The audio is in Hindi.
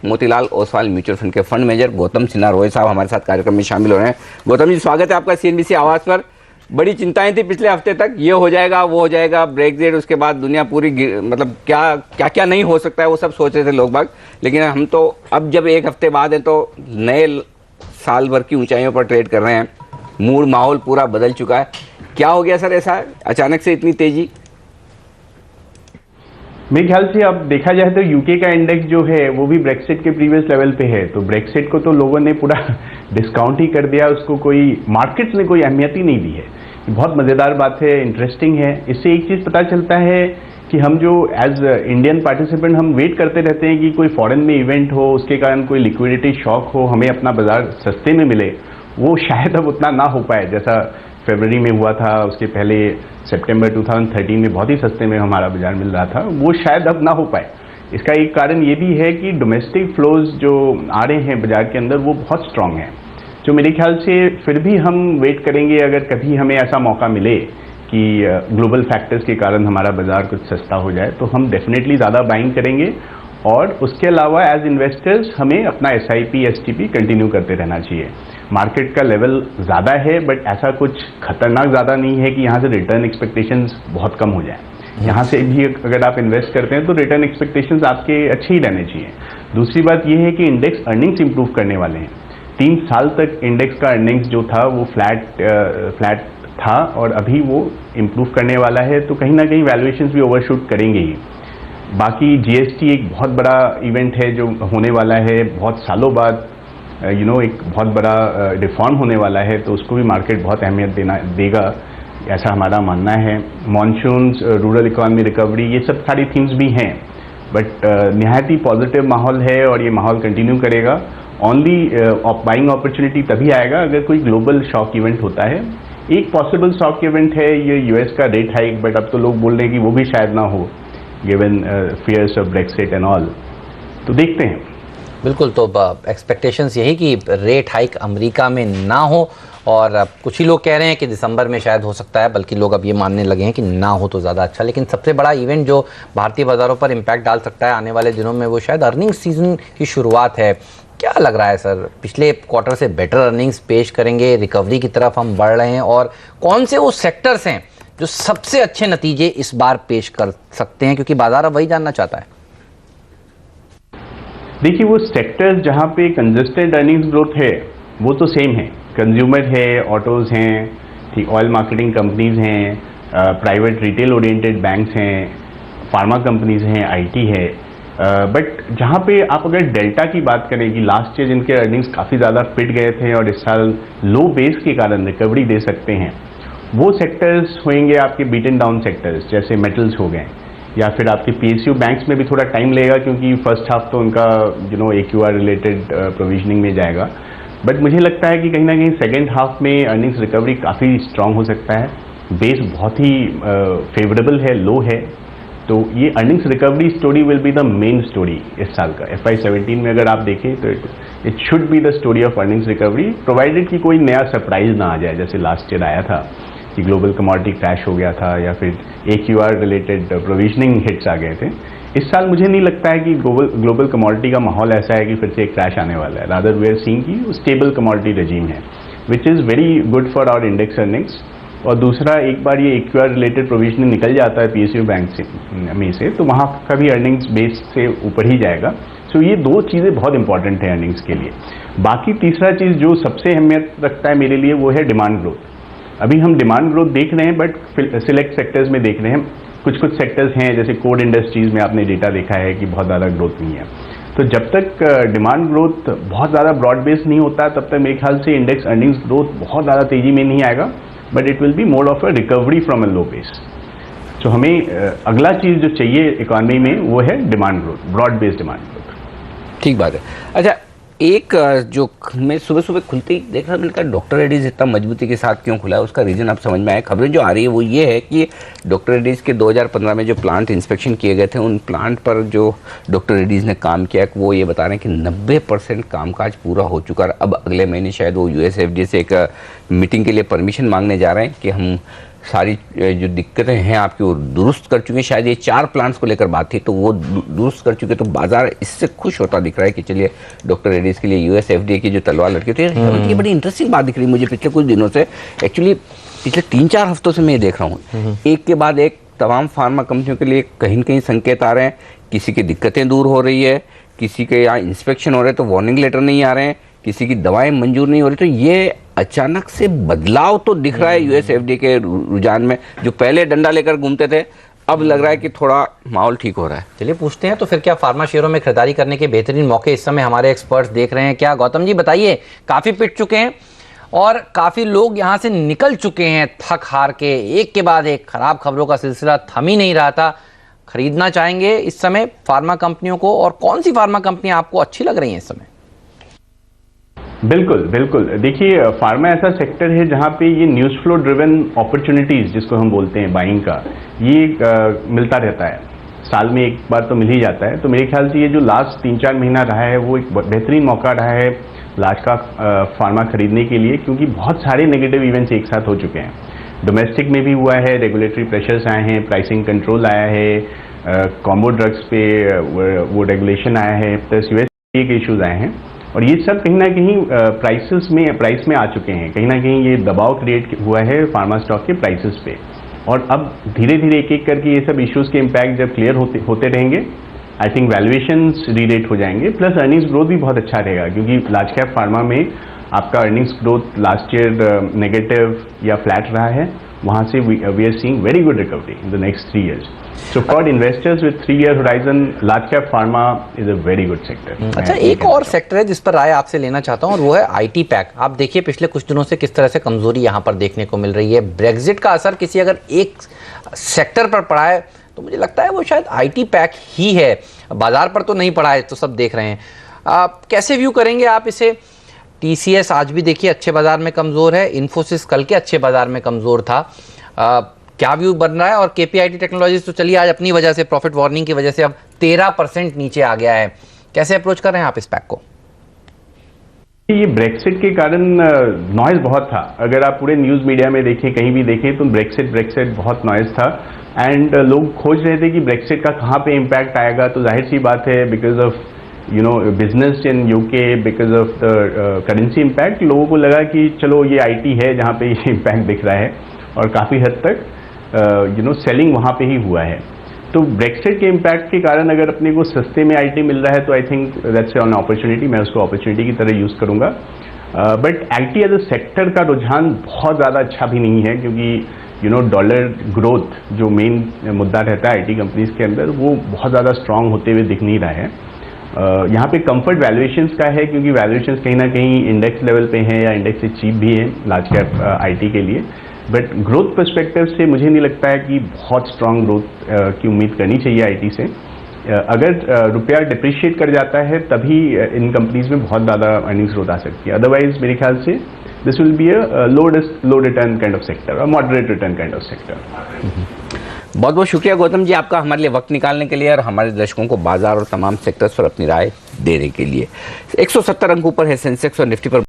मोतीलाल ओसवाल म्यूचुअल फंड के फंड मैनेजर गौतम सिन्हा रोय साहब हमारे साथ कार्यक्रम में शामिल हो रहे हैं। गौतम जी, स्वागत है आपका सीएनबीसी आवाज़ पर। बड़ी चिंताएं थी पिछले हफ्ते तक, ये हो जाएगा वो हो जाएगा, ब्रेक्जिट, उसके बाद दुनिया पूरी मतलब क्या क्या नहीं हो सकता है, वो सब सोच रहे थे लोग बाग। लेकिन हम तो अब जब एक हफ्ते बाद हैं तो नए साल भर की ऊंचाइयों पर ट्रेड कर रहे हैं। मूड माहौल पूरा बदल चुका है। क्या हो गया सर ऐसा अचानक से इतनी तेजी? मेरे ख्याल से अब देखा जाए तो यूके का इंडेक्स जो है वो भी ब्रेक्सिट के प्रीवियस लेवल पे है। तो ब्रेक्सिट को तो लोगों ने पूरा डिस्काउंट ही कर दिया, उसको कोई मार्केट्स ने कोई अहमियत ही नहीं दी है। बहुत मज़ेदार बात है, इंटरेस्टिंग है। इससे एक चीज़ पता चलता है कि हम जो एज इंडियन पार्टिसिपेंट हम वेट करते रहते हैं कि कोई फॉरेन में इवेंट हो, उसके कारण कोई लिक्विडिटी शॉक हो, हमें अपना बाजार सस्ते में मिले, वो शायद अब उतना ना हो पाए जैसा फरवरी में हुआ था। उसके पहले सितंबर 2013 में बहुत ही सस्ते में हमारा बाजार मिल रहा था, वो शायद अब ना हो पाए। इसका एक कारण ये भी है कि डोमेस्टिक फ्लोज जो आ रहे हैं बाजार के अंदर वो बहुत स्ट्रांग हैं। जो मेरे ख्याल से फिर भी हम वेट करेंगे, अगर कभी हमें ऐसा मौका मिले कि ग्लोबल फैक्टर्स के कारण हमारा बाजार कुछ सस्ता हो जाए तो हम डेफिनेटली ज़्यादा बाइंग करेंगे। और उसके अलावा एज इन्वेस्टर्स हमें अपना SIP STP कंटिन्यू करते रहना चाहिए। मार्केट का लेवल ज़्यादा है बट ऐसा कुछ खतरनाक ज़्यादा नहीं है कि यहाँ से रिटर्न एक्सपेक्टेशंस बहुत कम हो जाए। यहाँ से भी अगर आप इन्वेस्ट करते हैं तो रिटर्न एक्सपेक्टेशंस आपके अच्छे ही रहने चाहिए। दूसरी बात यह है कि इंडेक्स अर्निंग्स इंप्रूव करने वाले हैं। 3 साल तक इंडेक्स का अर्निंग्स जो था वो फ्लैट था और अभी वो इम्प्रूव करने वाला है, तो कहीं ना कहीं वैल्यूएशंस भी ओवरशूट करेंगे ही। बाकी GST एक बहुत बड़ा इवेंट है जो होने वाला है, बहुत सालों बाद एक बहुत बड़ा रिफॉर्म होने वाला है, तो उसको भी मार्केट बहुत अहमियत देगा, ऐसा हमारा मानना है। मॉनसून्स, रूरल इकोनॉमी रिकवरी, ये सब सारी थीम्स भी हैं, बट निहायत ही पॉजिटिव माहौल है और ये माहौल कंटिन्यू करेगा। ओनली बाइंग अपॉर्चुनिटी तभी आएगा अगर कोई ग्लोबल शॉक इवेंट होता है। एक पॉसिबल शॉक इवेंट है ये US का रेट हाइक, बट अब तो लोग बोल रहे हैं कि वो भी शायद ना हो given fears of Brexit and all. तो देखते हैं। बिल्कुल, तो एक्सपेक्टेशंस यही कि रेट हाइक अमेरिका में ना हो, और कुछ ही लोग कह रहे हैं कि दिसंबर में शायद हो सकता है, बल्कि लोग अब ये मानने लगे हैं कि ना हो तो ज़्यादा अच्छा। लेकिन सबसे बड़ा इवेंट जो भारतीय बाज़ारों पर इम्पैक्ट डाल सकता है आने वाले दिनों में वो शायद अर्निंग्स सीजन की शुरुआत है। क्या लग रहा है सर, पिछले क्वार्टर से बेटर अर्निंग्स पेश करेंगे, रिकवरी की तरफ हम बढ़ रहे हैं, और कौन से वो सेक्टर्स हैं जो सबसे अच्छे नतीजे इस बार पेश कर सकते हैं, क्योंकि बाजार अब वही जानना चाहता है। देखिए, वो सेक्टर्स जहाँ पे कंसिस्टेंट अर्निंग्स ग्रोथ है वो तो सेम है। कंज्यूमर है, ऑटोज़ हैं, ठीक, ऑयल मार्केटिंग कंपनीज हैं, प्राइवेट रिटेल ओरिएंटेड बैंक्स हैं, फार्मा कंपनीज हैं, IT है। बट जहाँ पे आप अगर डेल्टा की बात करें कि लास्ट ईयर जिनके अर्निंग्स काफ़ी ज़्यादा पिट गए थे और इस साल लो बेस के कारण रिकवरी दे सकते हैं, वो सेक्टर्स होंगे आपके बीटन डाउन सेक्टर्स, जैसे मेटल्स हो गए, या फिर आपके PSU बैंक्स में भी थोड़ा टाइम लगेगा क्योंकि फर्स्ट हाफ तो उनका AQR रिलेटेड प्रोविजनिंग में जाएगा। बट मुझे लगता है कि कहीं ना कहीं सेकेंड हाफ में अर्निंग्स रिकवरी काफ़ी स्ट्रांग हो सकता है। बेस बहुत ही फेवरेबल है, लो है, तो ये earnings recovery story will be the main story इस साल का। FY17 में अगर आप देखें तो it should be the story of earnings recovery, provided कि कोई नया सरप्राइज ना आ जाए, जैसे लास्ट ईयर आया था कि ग्लोबल कमोडिटी क्रैश हो गया था या फिर AQR रिलेटेड प्रोविजनिंग हिट्स आ गए थे। इस साल मुझे नहीं लगता है कि ग्लोबल कमोडिटी का माहौल ऐसा है कि फिर से एक क्रैश आने वाला है। रादर वी आर सीइंग कि स्टेबल कमोडिटी रेजिम है, which is very good for our index earnings. और दूसरा, एक बार ये AQR रिलेटेड प्रोविजनिंग निकल जाता है PSU बैंक में से, तो वहाँ का भी अर्निंग्स बेस से ऊपर ही जाएगा। सो ये दो चीज़ें बहुत इंपॉर्टेंट है अर्निंग्स के लिए। बाकी तीसरा चीज़ जो सबसे अहमियत रखता है मेरे लिए वो है डिमांड ग्रोथ। अभी हम डिमांड ग्रोथ देख रहे हैं बट सिलेक्ट सेक्टर्स में देख रहे हैं। कुछ सेक्टर्स हैं जैसे कोड इंडस्ट्रीज़ में आपने डेटा देखा है कि बहुत ज़्यादा ग्रोथ नहीं है। तो जब तक डिमांड ग्रोथ बहुत ज़्यादा ब्रॉड बेस नहीं होता तब तक मेरे ख्याल से इंडेक्स अर्निंग्स ग्रोथ बहुत ज़्यादा तेज़ी में नहीं आएगा, but it will be more of a recovery from a low base. तो हमें अगला चीज़ जो चाहिए इकोनॉमी में वो है demand growth, broad based demand growth. ठीक बात है। अच्छा, एक जो मैं सुबह सुबह खुलते ही देखना मिलता है डॉक्टर रेड्डीज इतना मजबूती के साथ क्यों खुला है, उसका रीज़न अब समझ में आया। खबरें जो आ रही है वो ये है कि डॉक्टर रेड्डीज के 2015 में जो प्लांट इंस्पेक्शन किए गए थे, उन प्लांट पर जो डॉक्टर रेड्डीज ने काम किया वो ये बता रहे हैं कि 90% कामकाज पूरा हो चुका है। अब अगले महीने शायद वो USFDA से एक मीटिंग के लिए परमिशन मांगने जा रहे हैं कि हम सारी जो दिक्कतें हैं आपकी वो दुरुस्त कर चुके हैं। शायद ये 4 प्लांट्स को लेकर बात थी तो वो दुरुस्त कर चुके, तो बाजार इससे खुश होता दिख रहा है कि चलिए डॉक्टर रेड्डीज के लिए यूएस एफडीए की जो तलवार लटकी थी, ये बड़ी इंटरेस्टिंग बात दिख रही है मुझे पिछले कुछ दिनों से। एक्चुअली पिछले 3-4 हफ्तों से मैं ये देख रहा हूँ, एक के बाद एक तमाम फार्मा कंपनियों के लिए कहीं न कहीं संकेत आ रहे हैं, किसी की दिक्कतें दूर हो रही है, किसी के यहाँ इंस्पेक्शन हो रहे हैं तो वार्निंग लेटर नहीं आ रहे हैं, किसी की दवाएं मंजूर नहीं हो रही। तो ये अचानक से बदलाव तो दिख रहा है यूएस एफडीए के रुझान में। जो पहले डंडा लेकर घूमते थे, अब लग रहा है कि थोड़ा माहौल ठीक हो रहा है। चलिए पूछते हैं तो फिर क्या फार्मा शेयरों में खरीदारी करने के बेहतरीन मौके इस समय हमारे एक्सपर्ट्स देख रहे हैं क्या? गौतम जी बताइए, काफ़ी पिट चुके हैं और काफ़ी लोग यहाँ से निकल चुके हैं थक हार के, एक के बाद एक खराब खबरों का सिलसिला थम ही नहीं रहा था। खरीदना चाहेंगे इस समय फार्मा कंपनियों को, और कौन सी फार्मा कंपनियां आपको अच्छी लग रही हैं इस समय? बिल्कुल बिल्कुल, देखिए फार्मा ऐसा सेक्टर है जहाँ पे ये न्यूज़ फ्लो ड्रिवन अपॉर्चुनिटीज़ जिसको हम बोलते हैं बाइंग का, ये मिलता रहता है, साल में एक बार तो मिल ही जाता है। तो मेरे ख्याल से ये जो लास्ट 3-4 महीना रहा है वो एक बेहतरीन मौका रहा है लार्ज का फार्मा खरीदने के लिए, क्योंकि बहुत सारे नेगेटिव इवेंट्स एक साथ हो चुके हैं। डोमेस्टिक में भी हुआ है, रेगुलेटरी प्रेशर्स आए हैं, प्राइसिंग कंट्रोल आया है, कॉम्बो ड्रग्स पे वो रेगुलेशन आया है, प्लस यूएस के इश्यूज आए हैं, और ये सब कहीं ना कहीं प्राइस में आ चुके हैं। कहीं ना कहीं ये दबाव क्रिएट हुआ है फार्मा स्टॉक के प्राइसेस पे, और अब धीरे धीरे एक एक करके ये सब इश्यूज के इम्पैक्ट जब क्लियर होते रहेंगे, आई थिंक वैल्यूएशंस रीरेट हो जाएंगे, प्लस अर्निंग्स ग्रोथ भी बहुत अच्छा रहेगा, क्योंकि लार्ज कैप फार्मा में आपका earnings growth last year negative या फ्लैट रहा है, वहाँ से we are seeing very good recovery in the next 3 years. So for investors with 3-year horizon, large cap pharma is a very good sector. अच्छा, एक और सेक्टर है जिस पर राय आपसे लेना चाहता हूँ, और वो है आईटी पैक। आप देखिए पिछले कुछ दिनों से किस तरह से कमजोरी यहाँ पर देखने को मिल रही है। ब्रेग्जिट का असर किसी अगर एक सेक्टर पर पड़ा है तो मुझे लगता है वो शायद आईटी पैक ही है। बाजार पर तो नहीं पड़ा है, तो सब देख रहे हैं। कैसे व्यू करेंगे आप इसे? टीसीएस आज भी देखिए अच्छे बाजार में कमजोर है, इन्फोसिस कल के अच्छे बाजार में कमजोर था। क्या व्यू बन रहा है? और केपीआईटी टेक्नोलॉजीज तो चलिए आज अपनी वजह से, प्रॉफिट वार्निंग की वजह से अब 13% नीचे आ गया है। कैसे अप्रोच कर रहे हैं आप इस पैक को? ये ब्रेक्सिट के कारण नॉइज बहुत था। अगर आप पूरे न्यूज़ मीडिया में देखें, कहीं भी देखें, तो ब्रेक्सिट बहुत नॉइज था, एंड लोग खोज रहे थे कि ब्रेक्सिट का कहाँ पे इम्पैक्ट आएगा। तो जाहिर सी बात है, because of business in UK, because of the currency impact, लोगों को लगा कि चलो ये आईटी है जहाँ पे ये इम्पैक्ट दिख रहा है, और काफ़ी हद तक सेलिंग वहाँ पे ही हुआ है। तो ब्रेक्सिट के इम्पैक्ट के कारण अगर अपने को सस्ते में आईटी मिल रहा है तो I think that's an opportunity, मैं उसको अपॉर्चुनिटी की तरह यूज़ करूँगा। But IT as a sector का रुझान बहुत ज़्यादा अच्छा भी नहीं है, क्योंकि डॉलर ग्रोथ जो मेन मुद्दा रहता है आईटी कंपनीज के अंदर, वो बहुत ज़्यादा स्ट्रांग होते हुए दिख नहीं रहा है। यहाँ पे कंफर्ट वैल्यूएशंस का है, क्योंकि वैल्यूएशंस कहीं ना कहीं इंडेक्स लेवल पे हैं या इंडेक्स से चीप भी है लार्ज कैप आईटी के लिए। बट ग्रोथ पर्सपेक्टिव से मुझे नहीं लगता है कि बहुत स्ट्रांग ग्रोथ की उम्मीद करनी चाहिए आईटी से। अगर रुपया डिप्रिशिएट कर जाता है तभी इन कंपनीज में बहुत ज़्यादा अर्निंग्स ग्रोथ आ सकती है। अदरवाइज मेरे ख्याल से this will be a low return kind of sector, a moderate return kind of sector. बहुत बहुत शुक्रिया गौतम जी आपका हमारे लिए वक्त निकालने के लिए और हमारे दर्शकों को बाजार और तमाम सेक्टर्स पर अपनी राय देने के लिए। 170 अंक ऊपर है सेंसेक्स और निफ्टी पर